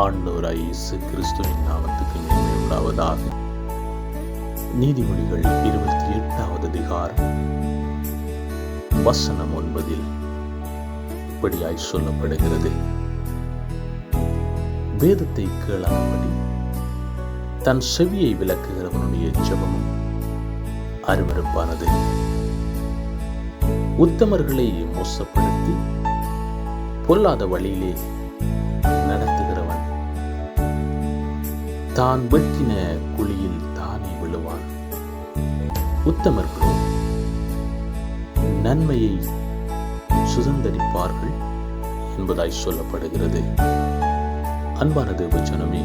ஆண்டவராய் இயேசு கிறிஸ்துவின் நாமத்துக்கு மகிமை உண்டாவதாக. நீதிமொழிகள் 28வது அதிகாரம் வசனம் 9 இப்படியாய் சொல்லப்படுகிறது. வேதத்தை கேளாதபடி தன் செவியை விலக்குகிறவனுடைய ஜெபமும் அருவருப்பானது. உத்தமர்களை மோசப்படுத்தி பொல்லாத வழியிலே நடத்துகிறவன் தான் வெட்டின குழியில் தானே விழுவான். உத்தமர்களோ நன்மையை சுதந்தரிப்பார்கள் என்பதாய் சொல்லப்படுகிறது. அன்பான தேவஜனமே,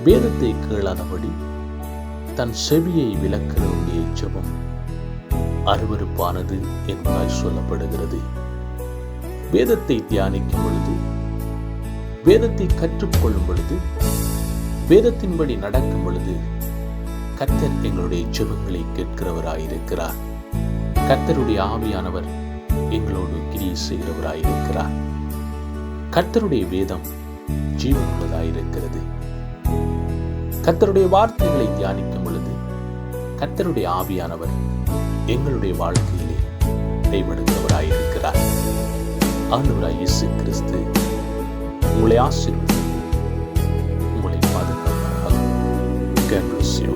வேதத்தை கேளாதபடி தன் செவியை விலக்குகிறவனுடைய ஜெபம் அருவருப்பானது என்பதாய் சொல்லப்படுகிறது. வேதத்தை தியானிக்கும் பொழுது, வேதத்தை கற்றுக்கொள்ளும் பொழுது, வேதத்தின்படி நடக்கும் பொழுது கர்த்தர் எங்களுடைய ஜெபங்களை கேட்கிறவராயிருக்கிறார். கர்த்தருடைய ஆவியானவர் எங்களோடு கிரியை செய்கிறவராயிருக்கிறார். கர்த்தருடைய வேதம் ஜீவனுள்ளதாயிருக்கிறது. கர்த்தருடைய வார்த்தைகளை தியானிக்கும் பொழுது கர்த்தருடைய ஆவியானவர் எங்களுடைய வாழ்க்கையிலே இடைபடுகிறவராயிருக்கிறார். ஆண்டவராய் இயேசு கிறிஸ்து உங்களை ஆசீர்வதித்து உங்களை பாதுகாப்பார். God bless you.